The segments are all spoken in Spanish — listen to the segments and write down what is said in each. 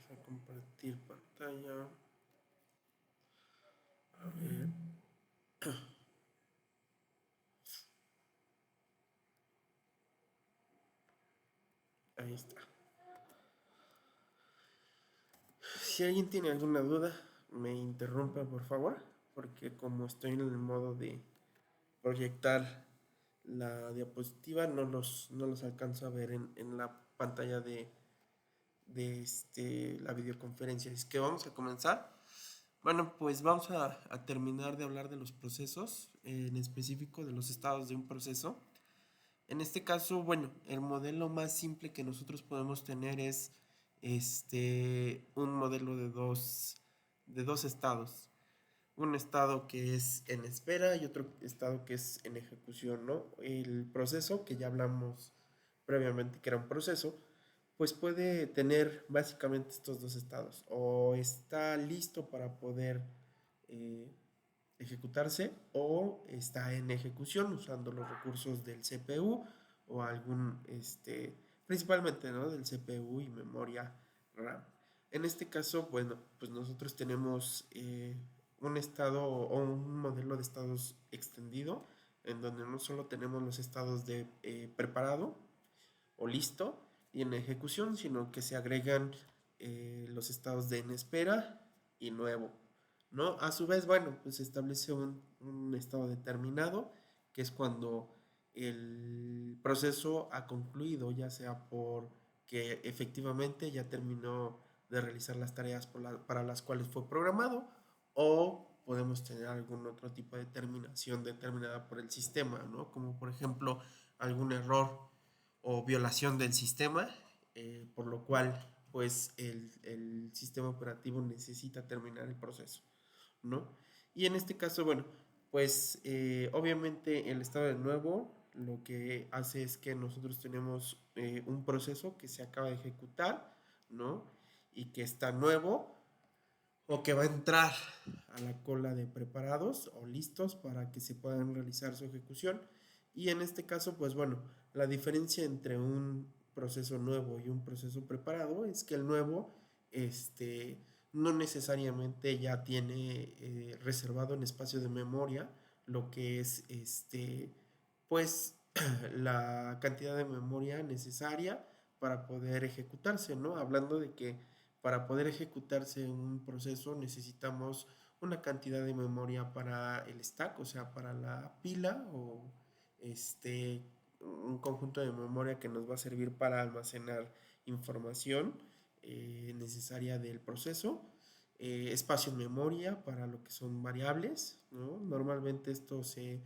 Vamos a compartir pantalla. A ver. Ahí está. Si alguien tiene alguna duda, me interrumpa por favor, porque como estoy en el modo de proyectar la diapositiva, no los alcanzo a ver en la pantalla de la videoconferencia. Es que vamos a comenzar. Bueno, pues vamos a terminar de hablar de los procesos, en específico de los estados de un proceso. En este caso, bueno, el modelo más simple que nosotros podemos tener es un modelo de dos estados. Un estado que es en espera y otro estado que es en ejecución, ¿no? El proceso, que ya hablamos previamente que era un proceso, pues puede tener básicamente estos dos estados. O está listo para poder eh, ejecutarse o está en ejecución usando los recursos del CPU o algún, principalmente, ¿no? Del CPU y memoria RAM. En este caso, bueno, pues nosotros tenemos un estado o un modelo de estados extendido, en donde no solo tenemos los estados de preparado o listo y en ejecución, sino que se agregan los estados de en espera y nuevo, ¿no? A su vez, bueno, pues se establece un estado determinado, que es cuando el proceso ha concluido, ya sea por que efectivamente ya terminó de realizar las tareas para las cuales fue programado, o podemos tener algún otro tipo de terminación determinada por el sistema, ¿no? Como por ejemplo algún error o violación del sistema, por lo cual pues el sistema operativo necesita terminar el proceso, ¿no? Y en este caso, bueno, pues obviamente el estado de nuevo lo que hace es que nosotros tenemos un proceso que se acaba de ejecutar, ¿no? Y que está nuevo o que va a entrar a la cola de preparados o listos para que se puedan realizar su ejecución. Y en este caso, pues bueno, la diferencia entre un proceso nuevo y un proceso preparado es que el nuevo, no necesariamente ya tiene reservado en espacio de memoria lo que es, pues, la cantidad de memoria necesaria para poder ejecutarse, ¿no? Hablando de que para poder ejecutarse un proceso necesitamos una cantidad de memoria para el stack, o sea, para la pila o este un conjunto de memoria que nos va a servir para almacenar información necesaria del proceso, espacio en memoria para lo que son variables, ¿no? Normalmente esto se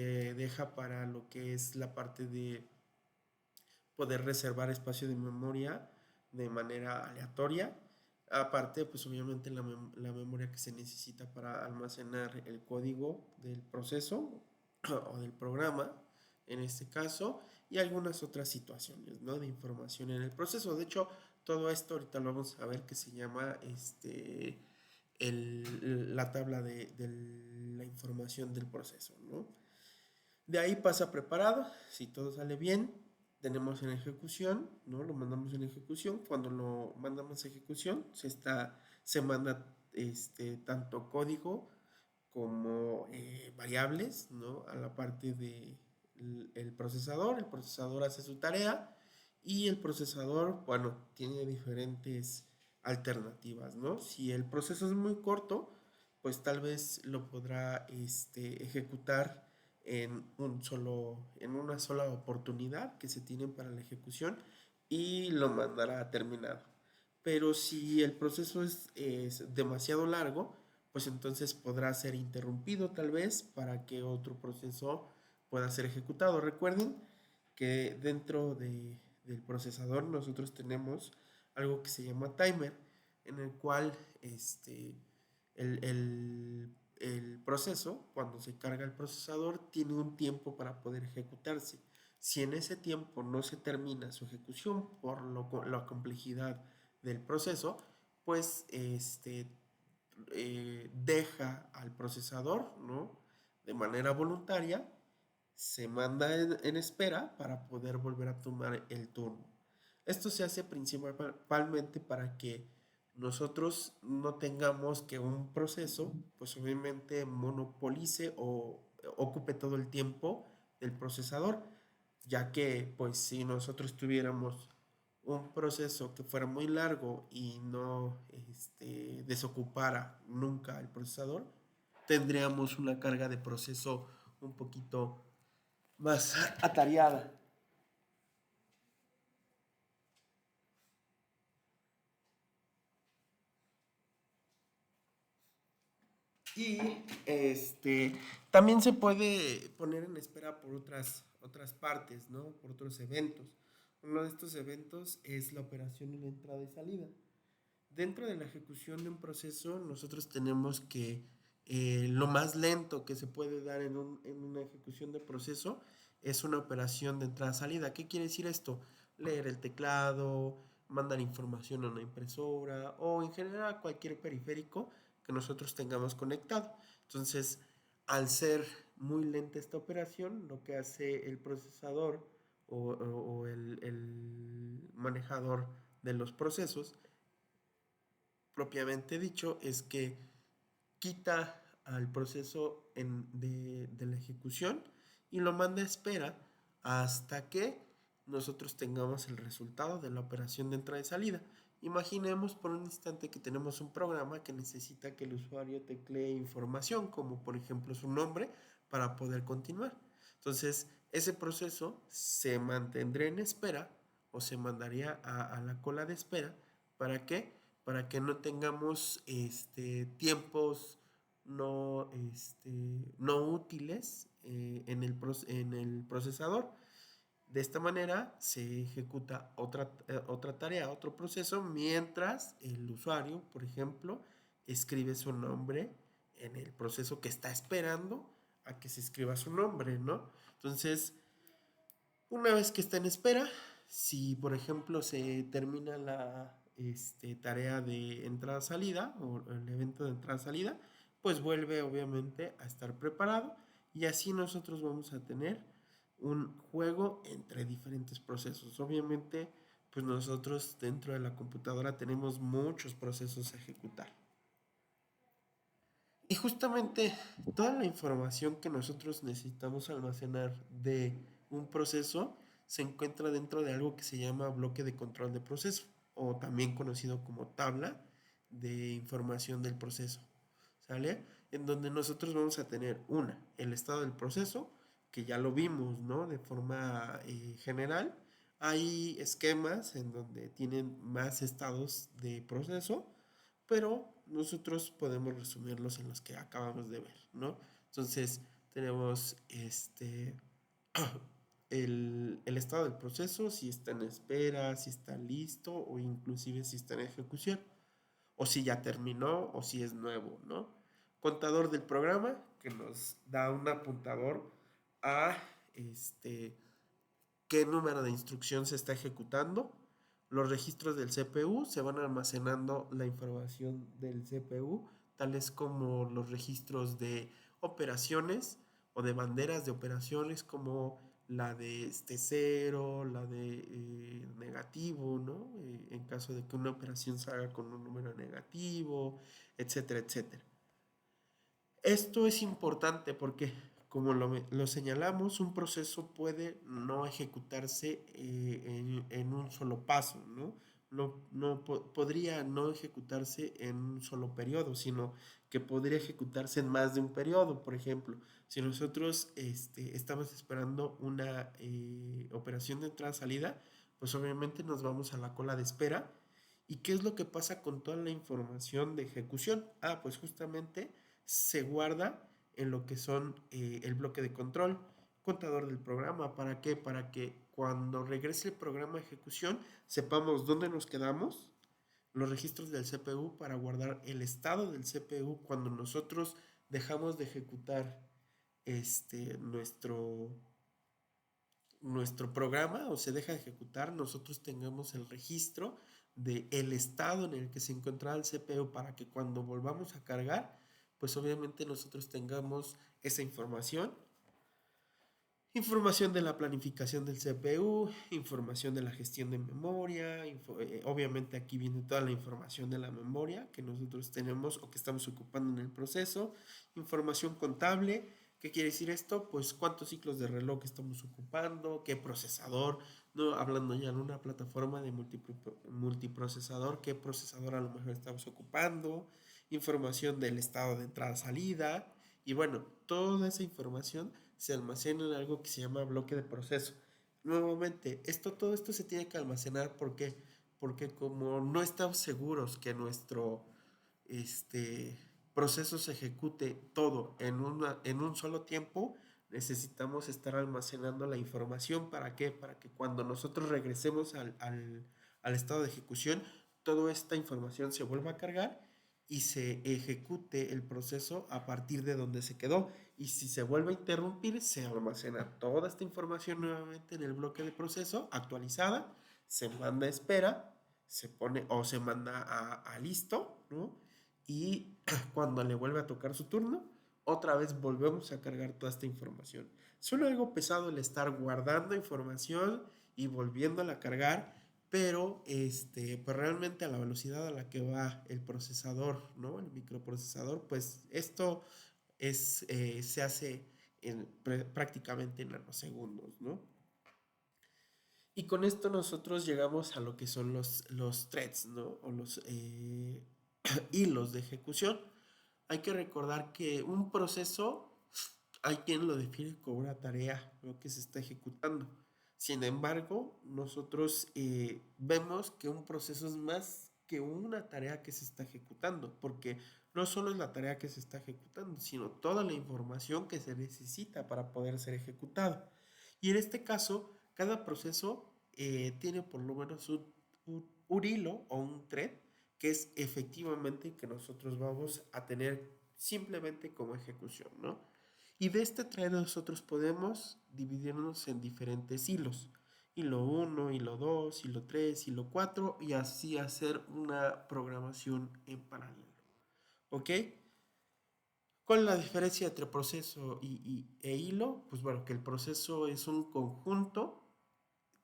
deja para lo que es la parte de poder reservar espacio de memoria de manera aleatoria. Aparte, pues obviamente la memoria que se necesita para almacenar el código del proceso o del programa, en este caso, y algunas otras situaciones, ¿no? De información en el proceso. De hecho, todo esto ahorita lo vamos a ver que se llama la tabla de la información del proceso, ¿no? De ahí pasa preparado, si todo sale bien, tenemos en ejecución, ¿no? Lo mandamos en ejecución. Cuando lo mandamos a ejecución, se manda tanto código como variables, ¿no? A la parte de el procesador. El procesador hace su tarea y el procesador, bueno, tiene diferentes alternativas, ¿no? Si el proceso es muy corto, pues tal vez lo podrá ejecutar en una sola oportunidad que se tiene para la ejecución y lo mandará terminado. Pero si el proceso es demasiado largo, pues entonces podrá ser interrumpido tal vez para que otro proceso pueda ser ejecutado. Recuerden que dentro del procesador nosotros tenemos algo que se llama timer, en el cual el proceso, cuando se carga el procesador, tiene un tiempo para poder ejecutarse. Si en ese tiempo no se termina su ejecución por la complejidad del proceso, pues deja al procesador, ¿no? De manera voluntaria, se manda en espera para poder volver a tomar el turno. Esto se hace principalmente para que nosotros no tengamos que un proceso, pues obviamente monopolice o ocupe todo el tiempo del procesador, ya que pues si nosotros tuviéramos un proceso que fuera muy largo y no desocupara nunca el procesador, tendríamos una carga de proceso un poquito más atareada. Y también se puede poner en espera por otras partes, ¿no? Por otros eventos. Uno de estos eventos es la operación en entrada y salida. Dentro de la ejecución de un proceso, nosotros tenemos que lo más lento que se puede dar en una ejecución de proceso es una operación de entrada-salida. ¿Qué quiere decir esto? Leer el teclado, mandar información a una impresora o en general a cualquier periférico que nosotros tengamos conectado. Entonces, al ser muy lenta esta operación, lo que hace el procesador o el manejador de los procesos propiamente dicho es que quita al proceso de la ejecución y lo manda a espera hasta que nosotros tengamos el resultado de la operación de entrada y salida. Imaginemos por un instante que tenemos un programa que necesita que el usuario teclee información, como por ejemplo su nombre, para poder continuar. Entonces, ese proceso se mantendría en espera o se mandaría a la cola de espera. ¿Para qué? Para que no tengamos tiempos no útiles en el procesador. De esta manera se ejecuta otra tarea, otro proceso, mientras el usuario, por ejemplo, escribe su nombre en el proceso que está esperando a que se escriba su nombre, ¿no? Entonces, una vez que está en espera, si por ejemplo se termina la tarea de entrada-salida o el evento de entrada-salida, pues vuelve obviamente a estar preparado y así nosotros vamos a tener un juego entre diferentes procesos. Obviamente, pues nosotros dentro de la computadora tenemos muchos procesos a ejecutar. Y justamente toda la información que nosotros necesitamos almacenar de un proceso se encuentra dentro de algo que se llama bloque de control de proceso o también conocido como tabla de información del proceso. ¿Sale? En donde nosotros vamos a tener el estado del proceso, que ya lo vimos, ¿no? De forma general. Hay esquemas en donde tienen más estados de proceso, pero nosotros podemos resumirlos en los que acabamos de ver, ¿no? Entonces, tenemos el estado del proceso, si está en espera, si está listo o inclusive si está en ejecución, o si ya terminó o si es nuevo, ¿no? Contador del programa que nos da un apuntador a qué número de instrucción se está ejecutando. Los registros del CPU se van almacenando la información del CPU, tales como los registros de operaciones o de banderas de operaciones como la de cero, la de negativo, ¿no? En caso de que una operación se haga con un número negativo, etcétera, etcétera. Esto es importante porque, como lo señalamos, un proceso puede no ejecutarse en un solo paso, ¿no? Podría no ejecutarse en un solo periodo, sino que podría ejecutarse en más de un periodo. Por ejemplo, si nosotros estamos esperando una operación de entrada-salida, pues obviamente nos vamos a la cola de espera. ¿Y qué es lo que pasa con toda la información de ejecución? Pues justamente se guarda en lo que son el bloque de control, contador del programa. ¿Para qué? Para que cuando regrese el programa de ejecución sepamos dónde nos quedamos, los registros del CPU para guardar el estado del CPU cuando nosotros dejamos de ejecutar nuestro programa o se deja de ejecutar, nosotros tengamos el registro del estado en el que se encontraba el CPU para que cuando volvamos a cargar, pues obviamente nosotros tengamos esa información Información de la planificación del CPU, información de la gestión de memoria, obviamente aquí viene toda la información de la memoria que nosotros tenemos o que estamos ocupando en el proceso, información contable. ¿Qué quiere decir esto? Pues cuántos ciclos de reloj estamos ocupando, qué procesador, no hablando ya en una plataforma de multiprocesador, qué procesador a lo mejor estamos ocupando, información del estado de entrada-salida, y bueno, toda esa información se almacena en algo que se llama bloque de proceso. Nuevamente, todo esto se tiene que almacenar. ¿Por qué? Porque como no estamos seguros que nuestro este, proceso se ejecute todo en un solo tiempo, necesitamos estar almacenando la información. ¿Para qué? Para que cuando nosotros regresemos al estado de ejecución, toda esta información se vuelva a cargar y se ejecute el proceso a partir de donde se quedó. Y si se vuelve a interrumpir, se almacena toda esta información nuevamente en el bloque de proceso actualizada, se manda a espera, se pone o se manda a listo, ¿no? Y cuando le vuelve a tocar su turno, otra vez volvemos a cargar toda esta información. Suena algo pesado el estar guardando información y volviéndola a cargar, pero pues realmente a la velocidad a la que va el procesador, ¿no? El microprocesador, pues esto se hace prácticamente en nanosegundos, ¿no? Y con esto nosotros llegamos a lo que son los threads, ¿no? O los hilos de ejecución. Hay que recordar que un proceso, hay quien lo define como una tarea, ¿no?, que se está ejecutando. Sin embargo, nosotros vemos que un proceso es más que una tarea que se está ejecutando, porque no solo es la tarea que se está ejecutando, sino toda la información que se necesita para poder ser ejecutado. Y en este caso, cada proceso tiene por lo menos un hilo o un thread que es efectivamente que nosotros vamos a tener simplemente como ejecución, ¿no? Y de este thread nosotros podemos dividirnos en diferentes hilos. Hilo 1, hilo 2, hilo 3, hilo 4 y así hacer una programación en paralelo. ¿Ok? ¿Cuál es la diferencia entre proceso e hilo? Pues bueno, que el proceso es un conjunto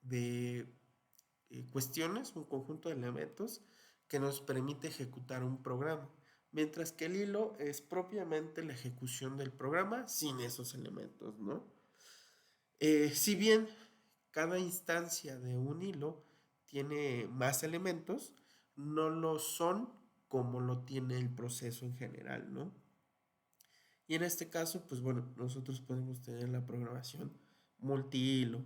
de cuestiones, un conjunto de elementos que nos permite ejecutar un programa, mientras que el hilo es propiamente la ejecución del programa sin esos elementos, ¿no? Si bien cada instancia de un hilo tiene más elementos, no lo son como lo tiene el proceso en general, ¿no? Y en este caso, pues bueno, nosotros podemos tener la programación multihilo.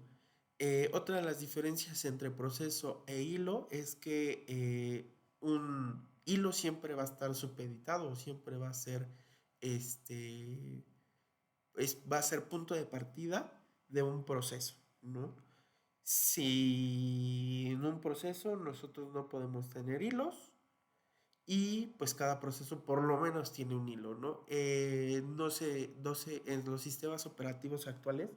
Otra de las diferencias entre proceso e hilo es que un hilo siempre va a estar supeditado, siempre va a ser este, va a ser punto de partida de un proceso, ¿no? Si en un proceso nosotros no podemos tener hilos, y pues cada proceso por lo menos tiene un hilo, ¿no? En los sistemas operativos actuales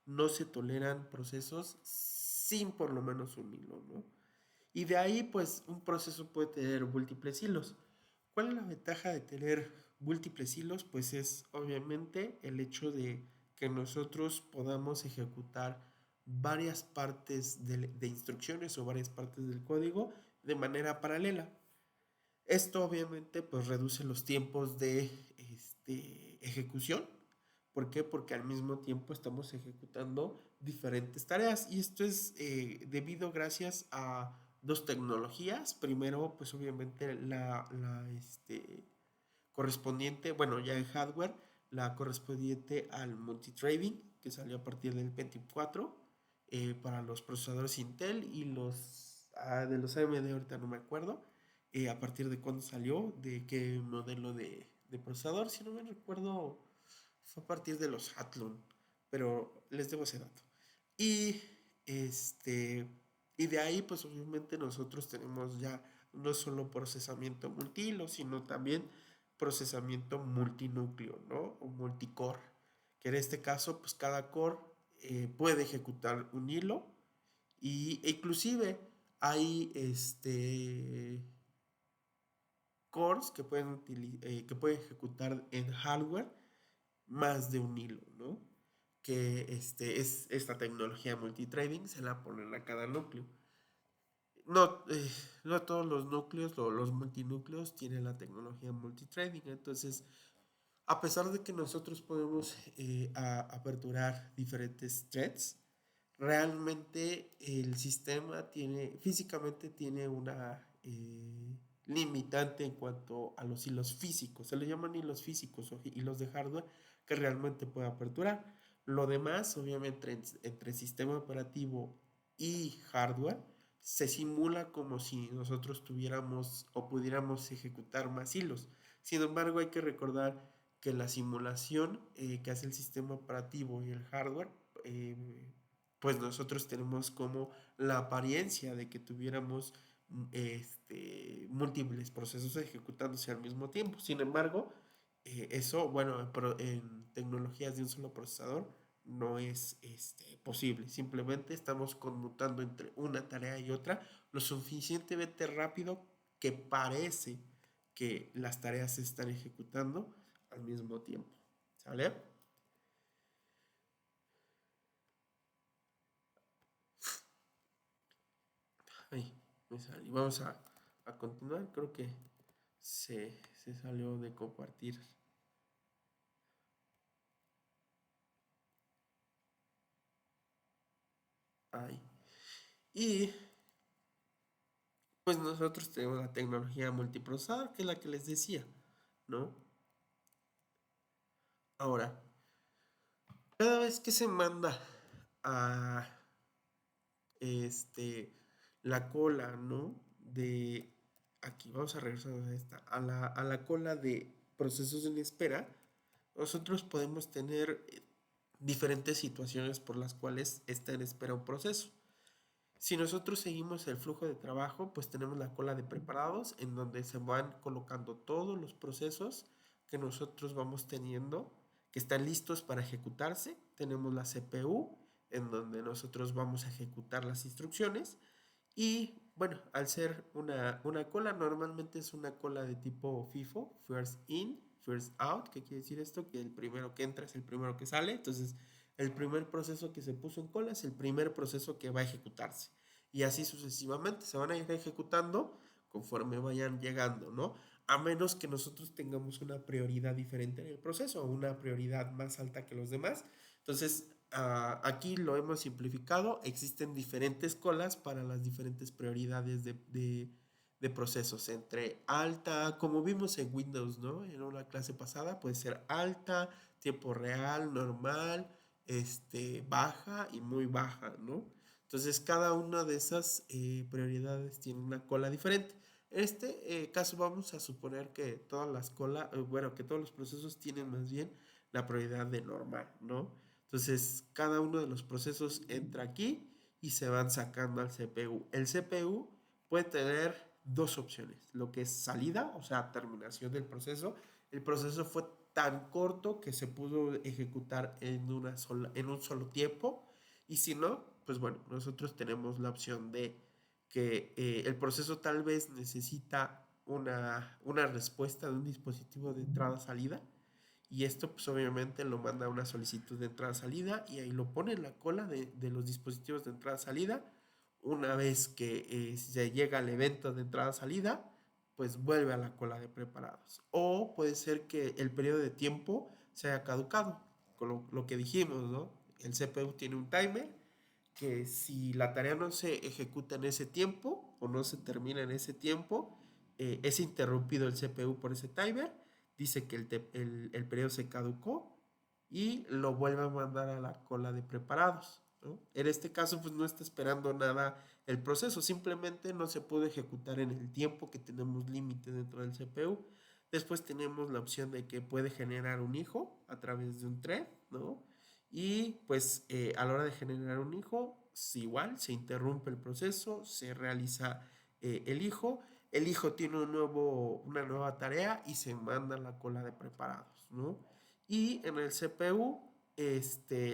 no se toleran procesos sin por lo menos un hilo, ¿no? Y de ahí pues un proceso puede tener múltiples hilos. ¿Cuál es la ventaja de tener múltiples hilos? Pues es obviamente el hecho de que nosotros podamos ejecutar varias partes de instrucciones o varias partes del código de manera paralela. Esto obviamente pues reduce los tiempos de ejecución. ¿Por qué? Porque al mismo tiempo estamos ejecutando diferentes tareas y esto es debido gracias a dos tecnologías. Primero pues obviamente correspondiente, bueno, ya en hardware, la correspondiente al multithreading que salió a partir del Pentium 4 para los procesadores Intel y los de los AMD ahorita no me acuerdo a partir de cuándo salió, de qué modelo de procesador, si no me recuerdo, fue a partir de los Athlon, pero les debo ese dato. Y este y de ahí pues obviamente nosotros tenemos ya no solo procesamiento multihilo, sino también procesamiento multinúcleo, ¿no? O multicore, que en este caso pues cada core puede ejecutar un hilo e inclusive hay cores que pueden ejecutar en hardware más de un hilo, ¿no? que es esta tecnología multithreading, se la ponen a cada núcleo. No, no todos los núcleos, los multinúcleos tienen la tecnología multithreading. Entonces, a pesar de que nosotros podemos aperturar diferentes threads, realmente el sistema físicamente tiene una limitante en cuanto a los hilos físicos. Se le llaman hilos físicos o hilos de hardware que realmente puede aperturar. Lo demás, obviamente, entre sistema operativo y hardware, se simula como si nosotros tuviéramos o pudiéramos ejecutar más hilos. Sin embargo, hay que recordar que la simulación que hace el sistema operativo y el hardware, eh, pues nosotros tenemos como la apariencia de que tuviéramos múltiples procesos ejecutándose al mismo tiempo. Sin embargo, eso, bueno, en tecnologías de un solo procesador no es posible. Simplemente estamos conmutando entre una tarea y otra lo suficientemente rápido que parece que las tareas se están ejecutando al mismo tiempo. ¿Sale? Ahí me salí. Vamos a continuar. Creo que se salió de compartir. Ahí. Y pues nosotros tenemos la tecnología multiprocesador, que es la que les decía, ¿no? Ahora, cada vez que se manda a este la cola, ¿no? De aquí, vamos a regresar a esta, a la cola de procesos en espera, nosotros podemos tener diferentes situaciones por las cuales está en espera un proceso. Si nosotros seguimos el flujo de trabajo, pues tenemos la cola de preparados en donde se van colocando todos los procesos que nosotros vamos teniendo, que están listos para ejecutarse. Tenemos la CPU en donde nosotros vamos a ejecutar las instrucciones. Y bueno, al ser una cola, normalmente es una cola de tipo FIFO, First In, First Out. ¿Qué quiere decir esto? Que el primero que entra es el primero que sale. Entonces, el primer proceso que se puso en cola es el primer proceso que va a ejecutarse. Y así sucesivamente se van a ir ejecutando conforme vayan llegando, ¿no? A menos que nosotros tengamos una prioridad diferente en el proceso o una prioridad más alta que los demás. Entonces, aquí lo hemos simplificado. Existen diferentes colas para las diferentes prioridades de procesos. Entre alta, como vimos en Windows, ¿no? En una clase pasada, puede ser alta, tiempo real, normal, baja y muy baja, ¿no? Entonces, cada una de esas prioridades tiene una cola diferente. En este caso vamos a suponer que todas las colas, bueno, que todos los procesos tienen más bien la prioridad de normal, ¿no? Entonces, cada uno de los procesos entra aquí y se van sacando al CPU. El CPU puede tener dos opciones, lo que es salida, o sea, terminación del proceso. El proceso fue tan corto que se pudo ejecutar en un solo tiempo, y si no, pues bueno, nosotros tenemos la opción de que el proceso tal vez necesita una respuesta de un dispositivo de entrada-salida, y esto pues obviamente lo manda a una solicitud de entrada-salida y ahí lo pone en la cola de los dispositivos de entrada-salida. Una vez que se llega al evento de entrada-salida, pues vuelve a la cola de preparados. O puede ser que el periodo de tiempo se haya caducado, con lo que dijimos, ¿no? El CPU tiene un timer que si la tarea no se ejecuta en ese tiempo o no se termina en ese tiempo, es interrumpido el CPU por ese timer, dice que el periodo se caducó y lo vuelve a mandar a la cola de preparados, ¿no? En este caso, pues no está esperando nada el proceso, simplemente no se puede ejecutar en el tiempo que tenemos límite dentro del CPU. Después tenemos la opción de que puede generar un hijo a través de un thread, ¿no? Y pues a la hora de generar un hijo, igual se interrumpe el proceso, se realiza el hijo tiene una nueva tarea y se manda a la cola de preparados, ¿no? Y en el CPU,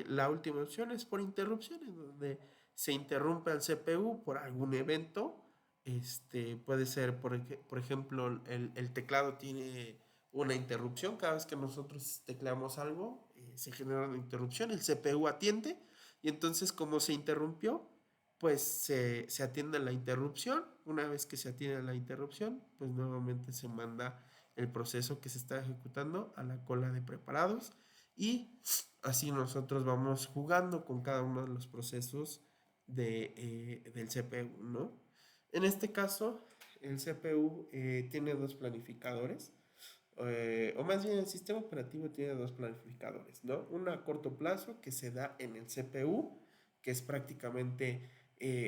la última opción es por interrupciones, donde se interrumpe al CPU por algún evento. Puede ser, por ejemplo, el teclado tiene una interrupción cada vez que nosotros tecleamos algo, se genera una interrupción, el CPU atiende y entonces como se interrumpió, pues se atiende la interrupción. Una vez que se atiende la interrupción, pues nuevamente se manda el proceso que se está ejecutando a la cola de preparados y así nosotros vamos jugando con cada uno de los procesos del CPU, ¿no? En este caso, el CPU tiene dos planificadores, o más bien el sistema operativo tiene dos planificadores, ¿no? Uno a corto plazo que se da en el CPU, que es prácticamente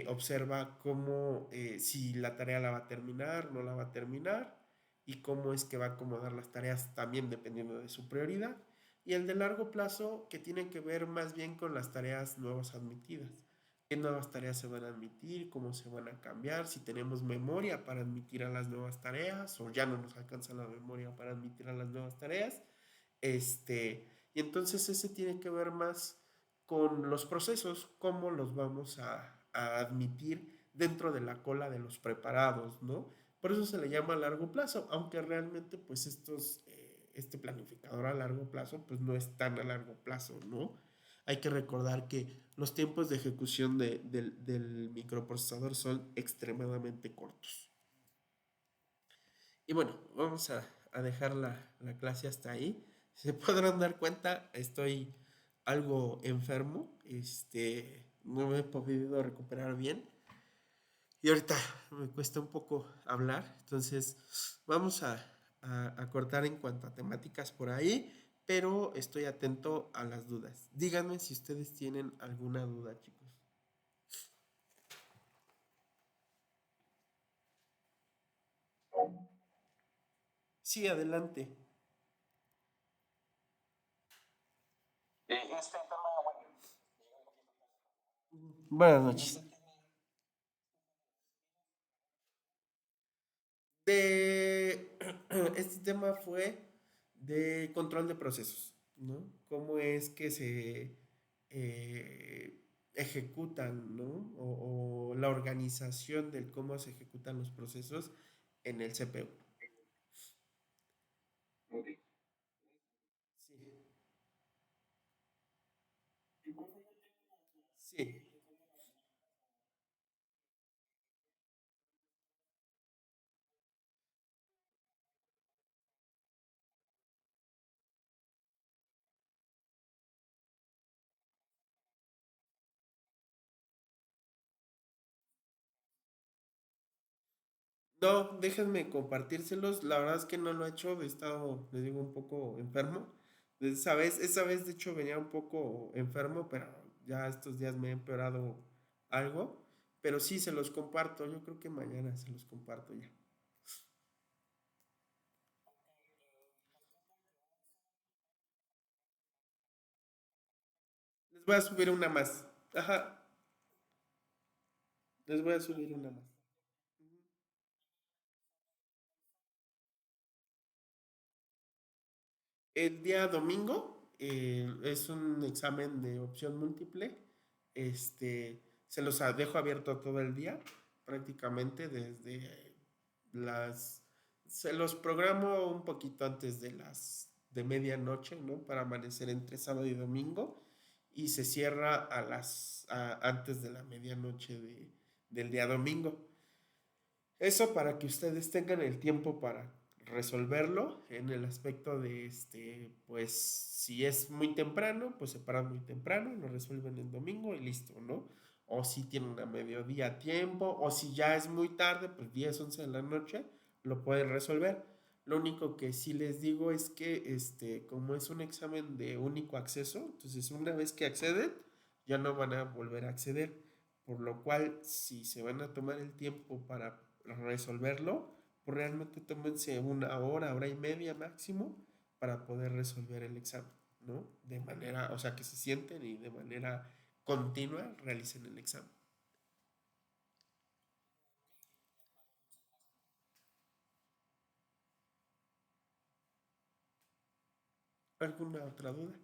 observa cómo, si la tarea la va a terminar, no la va a terminar, y cómo es que va a acomodar las tareas también dependiendo de su prioridad. Y el de largo plazo que tiene que ver más bien con las tareas nuevas admitidas. ¿Qué nuevas tareas se van a admitir? ¿Cómo se van a cambiar? Si tenemos memoria para admitir a las nuevas tareas o ya no nos alcanza la memoria para admitir a las nuevas tareas. Y entonces ese tiene que ver más con los procesos, cómo los vamos a admitir dentro de la cola de los preparados, ¿no? Por eso se le llama a largo plazo, aunque realmente pues este planificador a largo plazo pues no es tan a largo plazo, ¿no? Hay que recordar que los tiempos de ejecución del microprocesador son extremadamente cortos. Y bueno, vamos a dejar la clase hasta ahí. Se podrán dar cuenta, estoy algo enfermo, no me he podido recuperar bien y ahorita me cuesta un poco hablar, entonces vamos a cortar en cuanto a temáticas por ahí, pero estoy atento a las dudas. Díganme si ustedes tienen alguna duda, chicos. Sí, adelante. Buenas noches. De, este tema fue de control de procesos, ¿no? Cómo es que se ejecutan, ¿no? O la organización del cómo se ejecutan los procesos en el CPU. Sí, sí. No, déjenme compartírselos. La verdad es que no lo he hecho. He estado, les digo, un poco enfermo. Esa vez de hecho venía un poco enfermo, pero ya estos días me he empeorado algo. Pero sí, se los comparto. Yo creo que mañana se los comparto ya. Les voy a subir una más. Ajá, les voy a subir una más. El día domingo es un examen de opción múltiple. Se los dejo abierto todo el día, prácticamente desde las... Se los programo un poquito antes de las de medianoche, ¿no? Para amanecer entre sábado y domingo. Y se cierra antes de la medianoche del día domingo. Eso para que ustedes tengan el tiempo para resolverlo en el aspecto de pues si es muy temprano, pues se paran muy temprano, lo resuelven el domingo y listo, ¿no? O si tienen a mediodía tiempo, o si ya es muy tarde, pues 10 11 de la noche, lo pueden resolver. Lo único que sí les digo es que como es un examen de único acceso, entonces una vez que acceden, ya no van a volver a acceder. Por lo cual, si se van a tomar el tiempo para resolverlo, pues realmente tómense una hora, hora y media máximo para poder resolver el examen, ¿no? De manera, o sea, que se sienten y de manera continua realicen el examen. ¿Alguna otra duda?